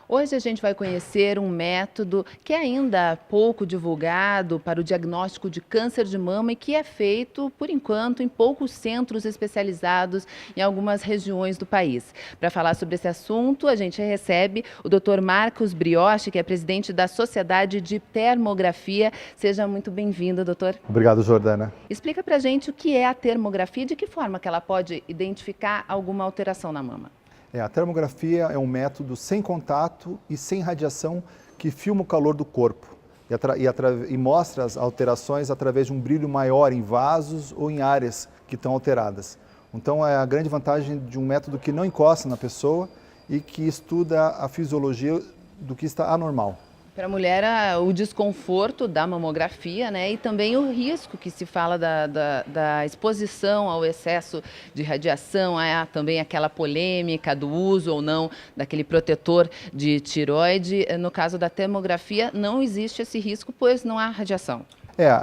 Hoje a gente vai conhecer um método que é ainda pouco divulgado para o diagnóstico de câncer de mama e que é feito, por enquanto, em poucos centros especializados em algumas regiões do país. Para falar sobre esse assunto, a gente recebe o Dr. Marcos Brioche, que é presidente da Sociedade de Termografia. Seja muito bem-vindo, doutor. Obrigado, Jordana. Explica para a gente o que é a termografia e de que forma que ela pode identificar alguma alteração na mama. A termografia é um método sem contato e sem radiação que filma o calor do corpo e mostra as alterações através de um brilho maior em vasos ou em áreas que estão alteradas. Então é a grande vantagem de um método que não encosta na pessoa e que estuda a fisiologia do que está anormal. Para a mulher, o desconforto da mamografia, né? E também o risco que se fala da exposição ao excesso de radiação, também aquela polêmica do uso ou não daquele protetor de tireoide. No caso da termografia, não existe esse risco, pois não há radiação.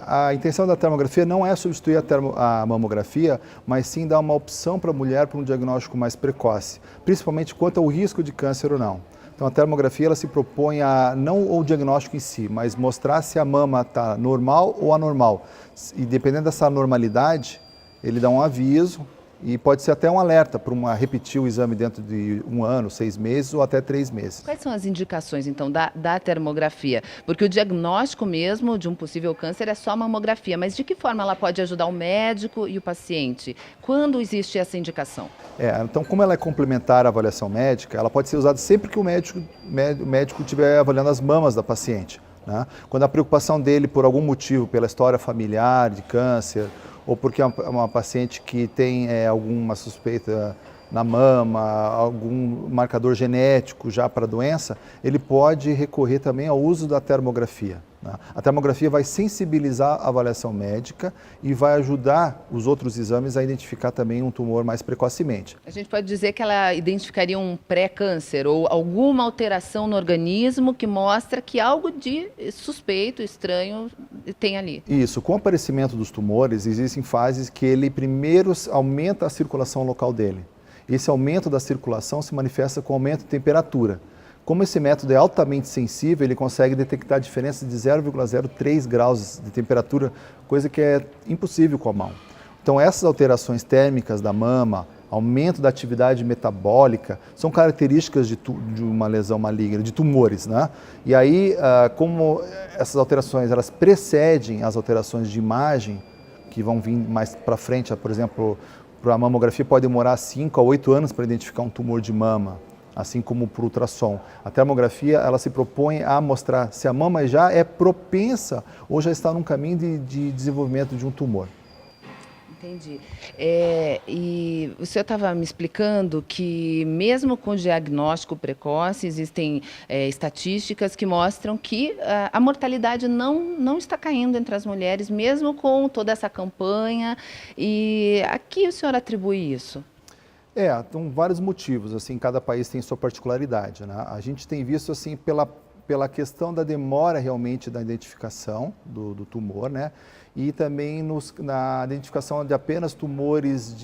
A intenção da termografia não é substituir a mamografia, mas sim dar uma opção para a mulher para um diagnóstico mais precoce, principalmente quanto ao risco de câncer ou não. Então a termografia ela se propõe a não o diagnóstico em si, mas mostrar se a mama está normal ou anormal. E dependendo dessa normalidade, ele dá um aviso e pode ser até um alerta para repetir o exame dentro de 1 ano, 6 meses ou até 3 meses. Quais são as indicações, então, da termografia? Porque o diagnóstico mesmo de um possível câncer é só a mamografia, mas de que forma ela pode ajudar o médico e o paciente? Quando existe essa indicação? Então, como ela é complementar à avaliação médica, ela pode ser usada sempre que o médico estiver avaliando as mamas da paciente, né? Quando a preocupação dele, por algum motivo, pela história familiar de câncer, ou porque é uma paciente que tem alguma suspeita na mama, algum marcador genético já para a doença, ele pode recorrer também ao uso da termografia, né? A termografia vai sensibilizar a avaliação médica e vai ajudar os outros exames a identificar também um tumor mais precocemente. A gente pode dizer que ela identificaria um pré-câncer ou alguma alteração no organismo que mostra que algo de suspeito, estranho, tem ali. Isso, com o aparecimento dos tumores, existem fases que ele primeiro aumenta a circulação local dele. Esse aumento da circulação se manifesta com aumento de temperatura. Como esse método é altamente sensível, ele consegue detectar diferenças de 0,03 graus de temperatura, coisa que é impossível com a mão. Então essas alterações térmicas da mama, aumento da atividade metabólica, são características de uma lesão maligna, de tumores, né? E aí, como essas alterações elas precedem as alterações de imagem, que vão vir mais para frente, por exemplo, para a mamografia pode demorar 5 a 8 anos para identificar um tumor de mama, assim como para o ultrassom. A termografia ela se propõe a mostrar se a mama já é propensa ou já está num caminho de desenvolvimento de um tumor. Entendi. E o senhor estava me explicando que mesmo com diagnóstico precoce, existem estatísticas que mostram que a mortalidade não está caindo entre as mulheres, mesmo com toda essa campanha. E a que o senhor atribui isso? Tem vários motivos, assim, cada país tem sua particularidade, né? A gente tem visto, assim, pela questão da demora realmente da identificação do tumor, né? E também na identificação de apenas tumores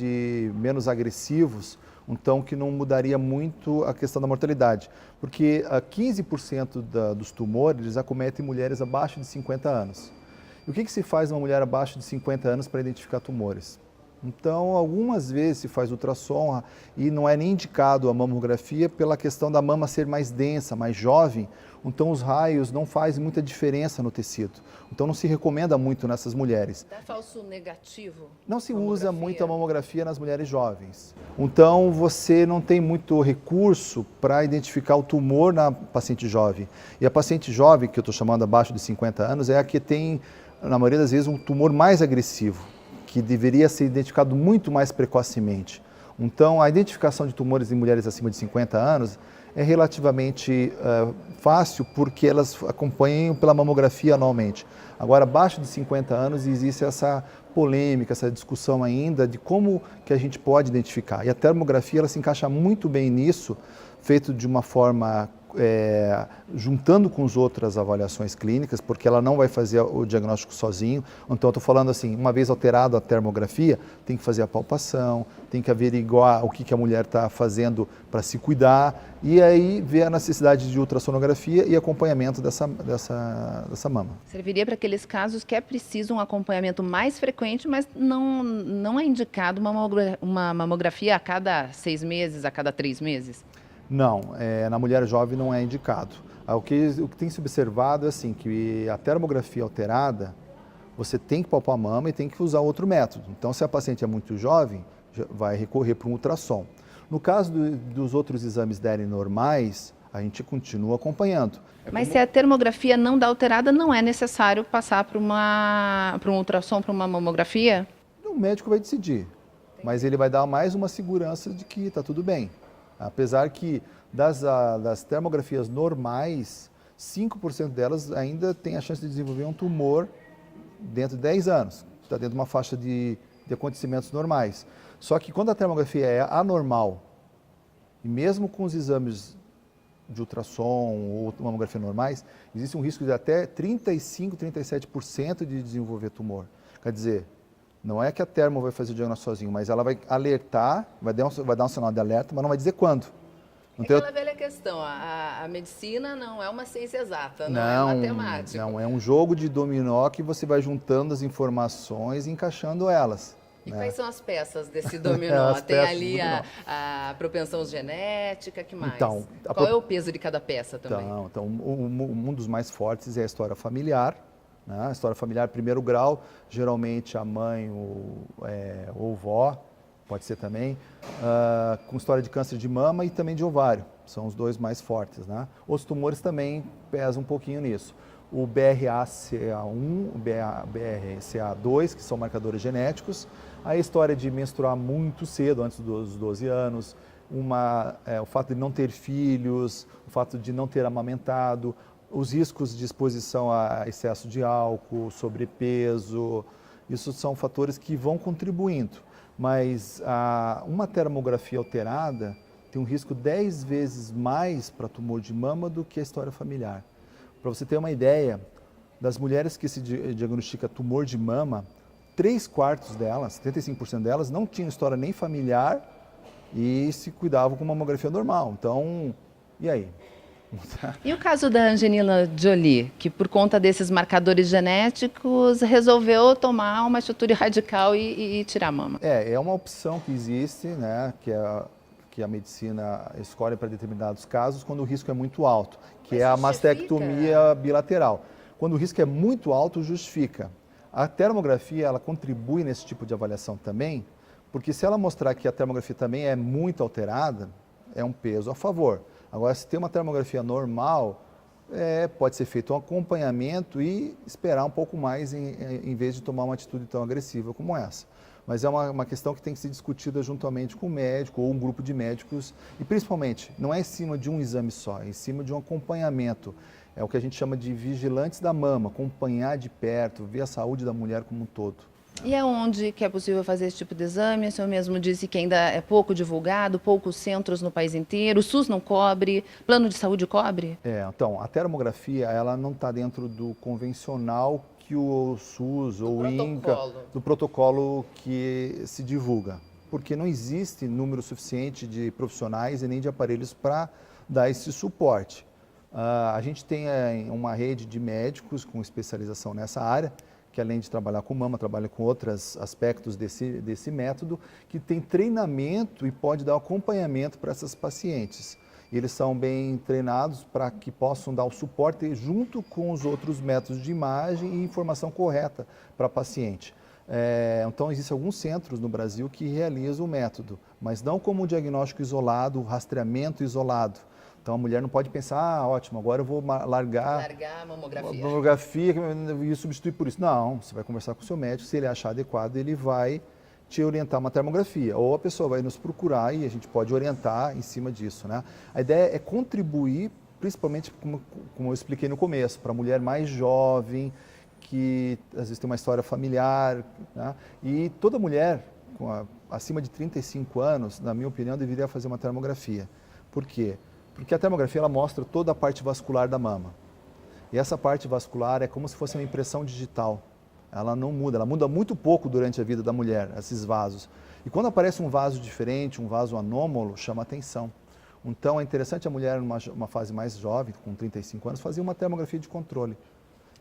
menos agressivos, então que não mudaria muito a questão da mortalidade, porque 15% dos tumores acometem mulheres abaixo de 50 anos. E o que se faz numa mulher abaixo de 50 anos para identificar tumores? Então, algumas vezes se faz ultrassom e não é nem indicado a mamografia pela questão da mama ser mais densa, mais jovem, então os raios não fazem muita diferença no tecido. Então não se recomenda muito nessas mulheres. Dá falso negativo? Não se usa muito a mamografia nas mulheres jovens. Então você não tem muito recurso para identificar o tumor na paciente jovem. E a paciente jovem, que eu estou chamando abaixo de 50 anos, é a que tem, na maioria das vezes, um tumor mais agressivo, que deveria ser identificado muito mais precocemente. Então, a identificação de tumores em mulheres acima de 50 anos é relativamente fácil, porque elas acompanham pela mamografia anualmente. Agora, abaixo de 50 anos, existe essa polêmica, essa discussão ainda de como que a gente pode identificar. E a termografia ela se encaixa muito bem nisso, feito de uma forma juntando com as outras avaliações clínicas, porque ela não vai fazer o diagnóstico sozinho. Então, eu estou falando assim, uma vez alterada a termografia, tem que fazer a palpação, tem que averiguar o que a mulher está fazendo para se cuidar, e aí ver a necessidade de ultrassonografia e acompanhamento dessa mama. Serviria para aqueles casos que é preciso um acompanhamento mais frequente, mas não é indicado uma mamografia a cada 6 meses, a cada 3 meses? Não, na mulher jovem não é indicado. O que tem se observado é assim, que a termografia alterada, você tem que palpar a mama e tem que usar outro método. Então, se a paciente é muito jovem, vai recorrer para um ultrassom. No caso dos outros exames derem normais, a gente continua acompanhando. Mas se a termografia não dá alterada, não é necessário passar para um ultrassom, para uma mamografia? O médico vai decidir, mas ele vai dar mais uma segurança de que está tudo bem. Apesar que das termografias normais, 5% delas ainda tem a chance de desenvolver um tumor dentro de 10 anos. Está dentro de uma faixa de acontecimentos normais. Só que quando a termografia é anormal, e mesmo com os exames de ultrassom ou mamografia normais, existe um risco de até 35%, 37% de desenvolver tumor. Quer dizer, não é que a termo vai fazer o diagnóstico sozinho, mas ela vai alertar, vai dar um sinal de alerta, mas não vai dizer quando. Aquela velha questão, a medicina não é uma ciência exata, não é matemática. Não, é um jogo de dominó que você vai juntando as informações e encaixando elas. E quais são as peças desse dominó? Tem ali a propensão genética, que mais? Então, qual é o peso de cada peça também? Então um dos mais fortes é a história familiar. Né? A história familiar, primeiro grau, geralmente a mãe ou vó, pode ser também, com história de câncer de mama e também de ovário, são os dois mais fortes. Né? Os tumores também pesam um pouquinho nisso. O BRCA1, o BRCA2, que são marcadores genéticos, a história de menstruar muito cedo, antes dos 12 anos, o fato de não ter filhos, o fato de não ter amamentado, os riscos de exposição a excesso de álcool, sobrepeso, isso são fatores que vão contribuindo. Mas uma termografia alterada tem um risco 10 vezes mais para tumor de mama do que a história familiar. Para você ter uma ideia, das mulheres que se diagnostica tumor de mama, 3/4 delas, 75% delas, não tinham história nem familiar e se cuidavam com uma mamografia normal. Então, e aí? E o caso da Angelina Jolie, que por conta desses marcadores genéticos resolveu tomar uma atitude radical e tirar a mama? É uma opção que existe, né, que a medicina escolhe para determinados casos quando o risco é muito alto, que é a mastectomia bilateral. Quando o risco é muito alto, justifica. A termografia, ela contribui nesse tipo de avaliação também, porque se ela mostrar que a termografia também é muito alterada, é um peso a favor. Agora, se tem uma termografia normal, pode ser feito um acompanhamento e esperar um pouco mais em vez de tomar uma atitude tão agressiva como essa. Mas é uma questão que tem que ser discutida juntamente com o médico ou um grupo de médicos e, principalmente, não é em cima de um exame só, é em cima de um acompanhamento. É o que a gente chama de vigilantes da mama, acompanhar de perto, ver a saúde da mulher como um todo. E aonde que é possível fazer esse tipo de exame? O senhor mesmo disse que ainda é pouco divulgado, poucos centros no país inteiro, o SUS não cobre, plano de saúde cobre? Então, a termografia, ela não está dentro do convencional que o SUS ou o INCA, do protocolo que se divulga, porque não existe número suficiente de profissionais e nem de aparelhos para dar esse suporte. A gente tem uma rede de médicos com especialização nessa área, que além de trabalhar com mama, trabalha com outros aspectos desse método, que tem treinamento e pode dar acompanhamento para essas pacientes. Eles são bem treinados para que possam dar o suporte junto com os outros métodos de imagem e informação correta para a paciente. Então, existem alguns centros no Brasil que realizam o método, mas não como um diagnóstico isolado, rastreamento isolado. Então, a mulher não pode pensar, ótimo, agora eu vou largar a mamografia. mamografia e substituir por isso. Não, você vai conversar com o seu médico, se ele achar adequado, ele vai te orientar uma termografia. Ou a pessoa vai nos procurar e a gente pode orientar em cima disso. Né? A ideia é contribuir, principalmente, como eu expliquei no começo, para a mulher mais jovem, que às vezes tem uma história familiar. Né? E toda mulher acima de 35 anos, na minha opinião, deveria fazer uma termografia. Por quê? Porque a termografia ela mostra toda a parte vascular da mama. E essa parte vascular é como se fosse uma impressão digital. Ela não muda, ela muda muito pouco durante a vida da mulher, esses vasos. E quando aparece um vaso diferente, um vaso anômalo, chama atenção. Então é interessante a mulher, numa fase mais jovem, com 35 anos, fazer uma termografia de controle.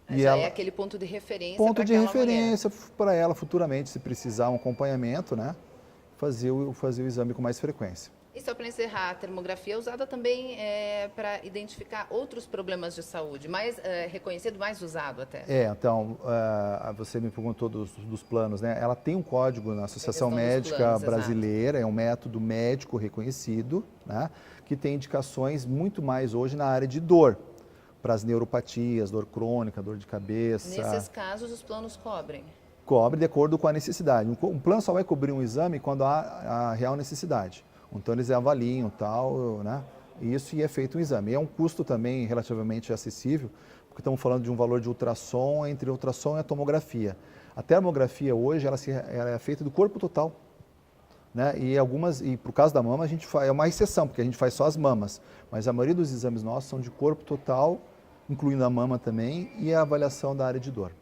Mas E aí ela, é aquele ponto de referência ponto para de aquela referência para ela futuramente, se precisar um acompanhamento, né? Fazer o exame com mais frequência. E só para encerrar, a termografia é usada também para identificar outros problemas de saúde, mais reconhecido, mais usado até. Então, você me perguntou dos planos, né? Ela tem um código na Associação Médica planos, Brasileira, é um método médico reconhecido, né? Que tem indicações muito mais hoje na área de dor, para as neuropatias, dor crônica, dor de cabeça. Nesses casos, os planos cobrem? Cobre de acordo com a necessidade. Um plano só vai cobrir um exame quando há a real necessidade. Então eles avaliam tal, né? Isso e é feito um exame. É um custo também relativamente acessível, porque estamos falando de um valor de ultrassom entre o ultrassom e a tomografia. A termografia hoje ela é feita do corpo total, né? E por caso da mama a gente é uma exceção, porque a gente faz só as mamas, mas a maioria dos exames nossos são de corpo total, incluindo a mama também e a avaliação da área de dor.